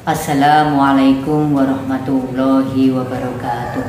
Assalamualaikum warahmatullahi wabarakatuh.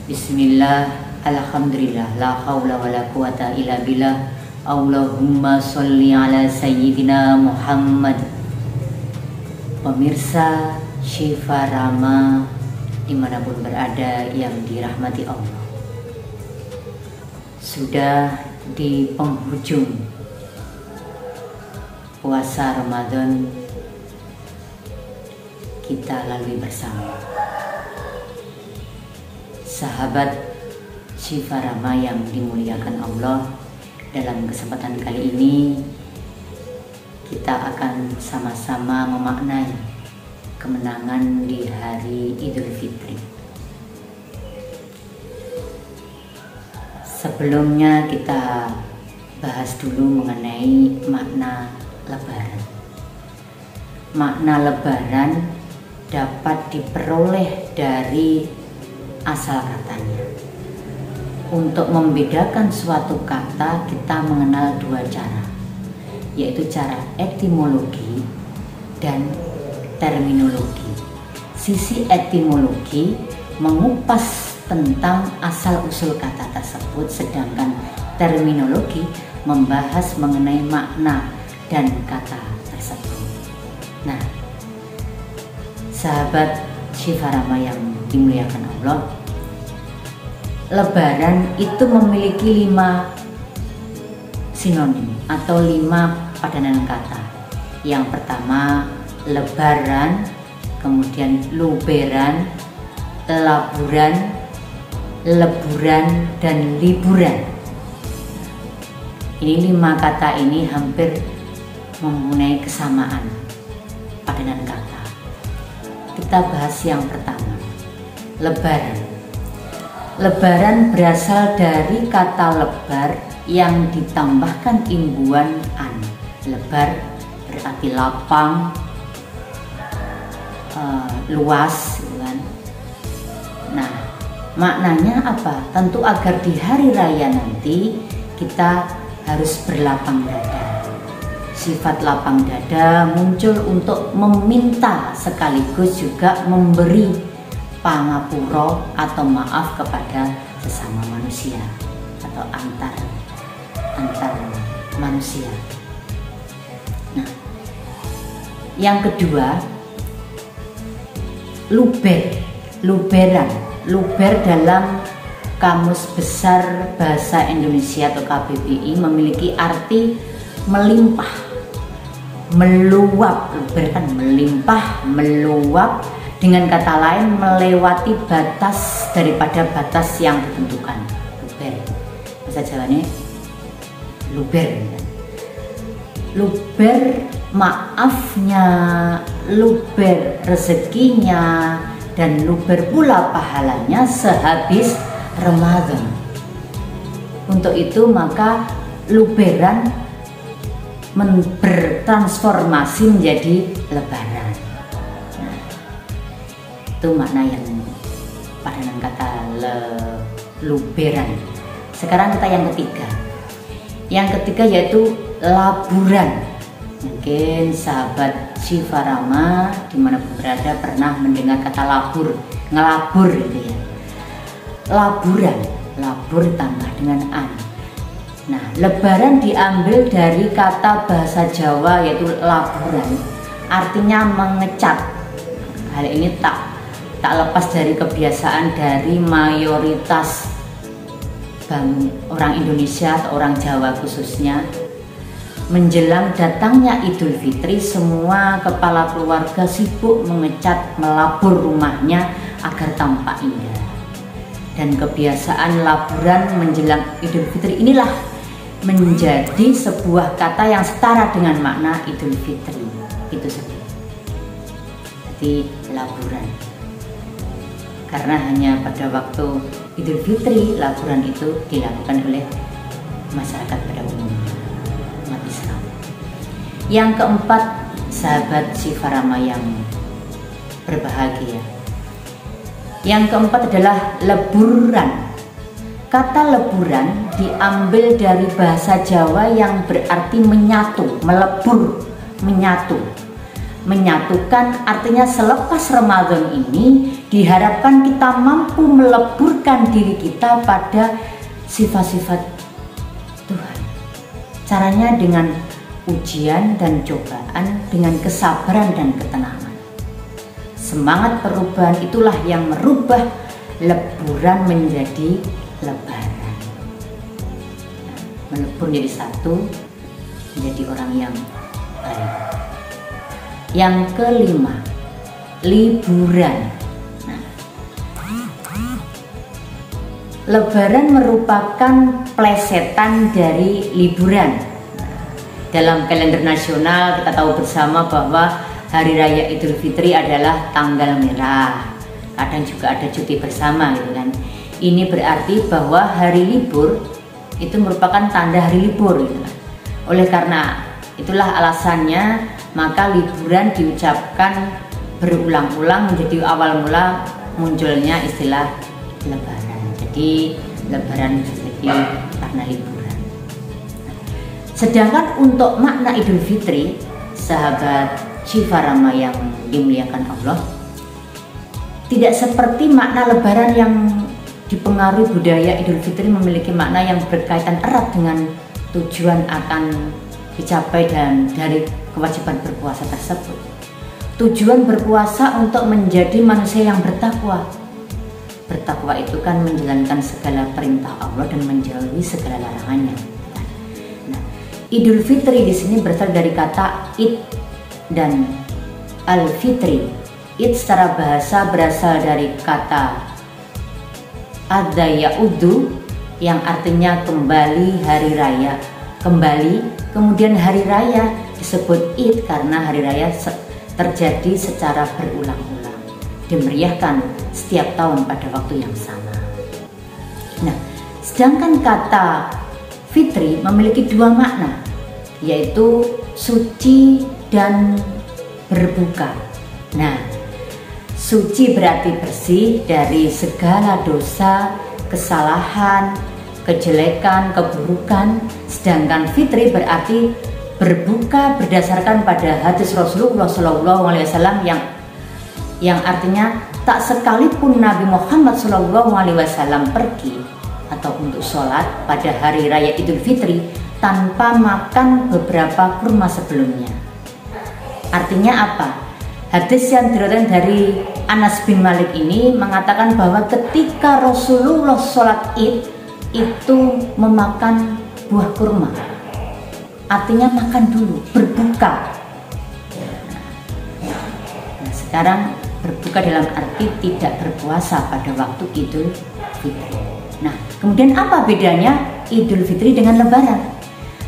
Bismillah, alhamdulillah, la haula wa la quwata illa billah. Allahumma sholli ala sayyidina Muhammad. Pemirsa Syifa Rama dimanapun berada yang dirahmati Allah, sudah di penghujung puasa Ramadan kita lalui bersama. Sahabat Syifa Rama yang dimuliakan Allah, dalam kesempatan kali ini kita akan sama-sama memaknai kemenangan di hari Idul Fitri. Sebelumnya kita bahas dulu mengenai makna Lebaran. Makna Lebaran dapat diperoleh dari asal katanya. Untuk membedakan suatu kata, kita mengenal dua cara, yaitu cara etimologi dan terminologi. Sisi etimologi mengupas tentang asal-usul kata tersebut, sedangkan terminologi membahas mengenai makna dan kata tersebut. Nah, sahabat Syifa Rama yang dimuliakan Allah, Lebaran itu memiliki 5 sinonim atau 5 padanan kata. Yang pertama lebaran, kemudian luberan, laburan, leburan, dan liburan. Ini 5 kata ini hampir mempunyai kesamaan padanan kata. Kita bahas yang pertama, lebaran. Lebaran berasal dari kata lebar yang ditambahkan imbuhan an. Lebar berarti lapang, luas, kan? Nah, maknanya apa? Tentu agar di hari raya nanti kita harus berlapang dada. Sifat lapang dada muncul untuk meminta sekaligus juga memberi pangapuro atau maaf kepada sesama manusia atau antar manusia. Nah, yang kedua luberan. Luber dalam Kamus Besar Bahasa Indonesia atau KBBI memiliki arti melimpah, meluap. Luber kan melimpah, meluap, dengan kata lain melewati batas daripada batas yang ditentukan. Luber, bahasa Jawanya luber. Luber maafnya, luber rezekinya, dan luber pula pahalanya sehabis Ramadan. Untuk itu maka luberan bertransformasi menjadi lebaran. Nah, itu makna yang padanan kata luberan. Sekarang kita yang ketiga. Yang ketiga yaitu laburan. Mungkin sahabat Syifa Rama dimanapun berada pernah mendengar kata labur, ngelabur gitu ya. Laburan, labur tambah dengan an. Nah, lebaran diambil dari kata bahasa Jawa yaitu laburan, artinya mengecat. Hal ini tak lepas dari kebiasaan dari mayoritas orang Indonesia atau orang Jawa khususnya. Menjelang datangnya Idul Fitri, semua kepala keluarga sibuk mengecat, melabur rumahnya agar tampak indah. Dan kebiasaan laburan menjelang Idul Fitri inilah menjadi sebuah kata yang setara dengan makna Idul Fitri itu sendiri. Jadi laburan, karena hanya pada waktu Idul Fitri laburan itu dilakukan oleh masyarakat pada umumnya, umat Islam. Yang keempat, sahabat Syifa Rama yang berbahagia, yang keempat adalah leburan. Kata leburan diambil dari bahasa Jawa yang berarti menyatu, melebur, menyatu. menyatukan, artinya selepas Ramadan ini diharapkan kita mampu meleburkan diri kita pada sifat-sifat Tuhan. Caranya dengan ujian dan cobaan, dengan kesabaran dan ketenangan. Semangat perubahan itulah yang merubah leburan menjadi lebaran. Melebur menjadi satu, menjadi orang yang baik. Yang kelima, liburan. Lebaran merupakan plesetan dari liburan. Dalam kalender nasional kita tahu bersama bahwa Hari Raya Idul Fitri adalah tanggal merah. Kadang juga ada cuti bersama gitu kan. Ini berarti bahwa hari libur itu merupakan tanda hari libur gitu kan. Oleh karena itulah alasannya maka liburan diucapkan berulang-ulang menjadi awal mula munculnya istilah lebaran. Jadi lebaran jadi karena liburan. Sedangkan untuk makna Idul Fitri, sahabat Syifa Rahma yang dimuliakan Allah, tidak seperti makna lebaran yang dipengaruhi budaya. Idul Fitri memiliki makna yang berkaitan erat dengan tujuan akan dicapai dan dari kewajiban berpuasa tersebut. Tujuan berpuasa untuk menjadi manusia yang bertakwa. Bertakwa itu kan menjalankan segala perintah Allah dan menjauhi segala larangannya. Nah, Idul Fitri di sini berasal dari kata Id dan Al-Fitri. Id secara bahasa berasal dari kata Ad-Ya'udu yang artinya kembali hari raya. Kembali, kemudian hari raya disebut Id karena hari raya terjadi secara berulang-ulang, dimeriahkan setiap tahun pada waktu yang sama. Nah, sedangkan kata Fitri memiliki dua makna, yaitu suci dan berbuka. Nah, suci berarti bersih dari segala dosa, kesalahan, kejelekan, keburukan. Sedangkan fitri berarti berbuka berdasarkan pada hadis Rasulullah SAW yang artinya tak sekalipun Nabi Muhammad SAW pergi atau untuk sholat pada hari raya Idul Fitri tanpa makan beberapa kurma sebelumnya. Artinya apa? Hadis yang diriwayatkan dari Anas bin Malik ini mengatakan bahwa ketika Rasulullah sholat Id itu memakan buah kurma, artinya makan dulu, berbuka. Nah, sekarang berbuka dalam arti tidak berpuasa pada waktu Idul Fitri. Nah, kemudian apa bedanya Idul Fitri dengan Lebaran?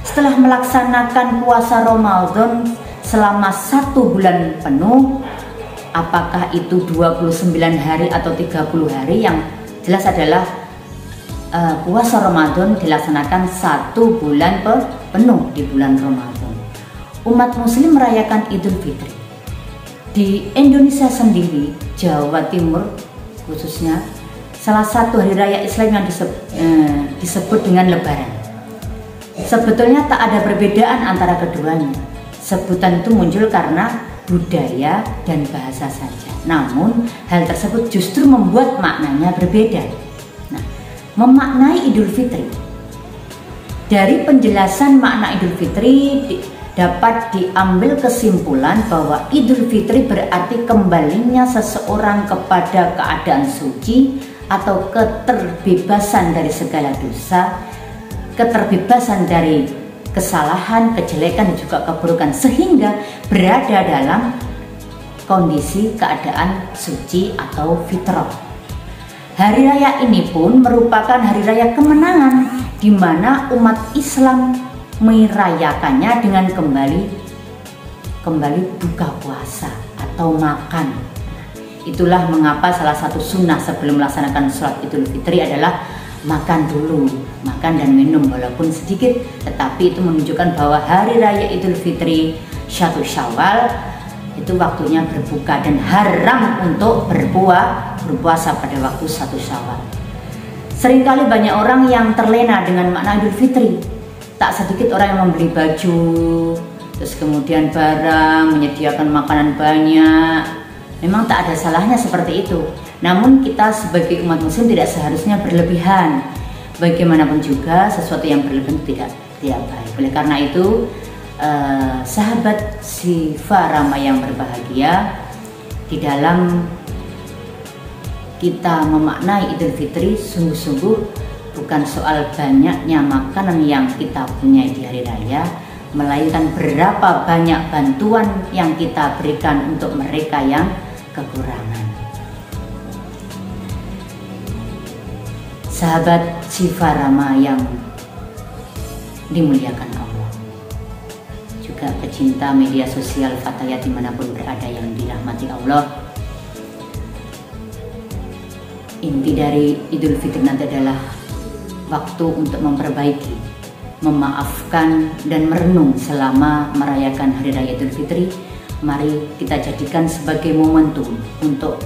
Setelah melaksanakan puasa Ramadan selama 1 bulan penuh, apakah itu 29 hari atau 30 hari, yang jelas adalah puasa Ramadan dilaksanakan 1 bulan penuh di bulan Ramadan. Umat muslim merayakan Idul Fitri. Di Indonesia sendiri, Jawa Timur khususnya, salah satu hari raya Islam yang disebut dengan Lebaran. Sebetulnya tak ada perbedaan antara keduanya. Sebutan itu muncul karena budaya dan bahasa saja. Namun hal tersebut justru membuat maknanya berbeda. Nah, memaknai Idul Fitri. Dari penjelasan makna Idul Fitri dapat diambil kesimpulan bahwa Idul Fitri berarti kembalinya seseorang kepada keadaan suci atau keterbebasan dari segala dosa, keterbebasan dari kesalahan, kejelekan dan juga keburukan, sehingga berada dalam kondisi keadaan suci atau fitrah. Hari raya ini pun merupakan hari raya kemenangan di mana umat Islam merayakannya dengan kembali buka puasa atau makan. Itulah mengapa salah satu sunnah sebelum melaksanakan sholat Idul Fitri adalah makan dulu, makan dan minum walaupun sedikit, tetapi itu menunjukkan bahwa hari raya Idul Fitri 1 Syawal itu waktunya berbuka dan haram untuk berpuasa pada waktu 1 Syawal. Seringkali banyak orang yang terlena dengan makna Idul Fitri. Tak sedikit orang yang membeli baju, terus kemudian barang, menyediakan makanan banyak, memang tak ada salahnya seperti itu. Namun kita sebagai umat muslim tidak seharusnya berlebihan. Bagaimanapun juga sesuatu yang berlebihan tidak baik. Oleh karena itu sahabat Siva Rama yang berbahagia, di dalam kita memaknai Idul Fitri sungguh-sungguh bukan soal banyaknya makanan yang kita punya di hari raya, melainkan berapa banyak bantuan yang kita berikan untuk mereka yang kekurangan. Sahabat Siva Rama yang dimuliakan Allah, juga pecinta media sosial Fatayat dimanapun berada yang dirahmati Allah, inti dari Idul Fitri nanti adalah waktu untuk memperbaiki, memaafkan, dan merenung selama merayakan Hari Raya Idul Fitri. Mari kita jadikan sebagai momentum untuk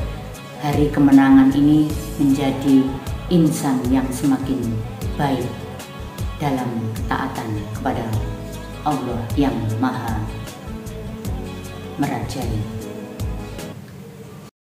hari kemenangan ini menjadi insan yang semakin baik dalam ketaatan kepada Allah yang Maha Merajai.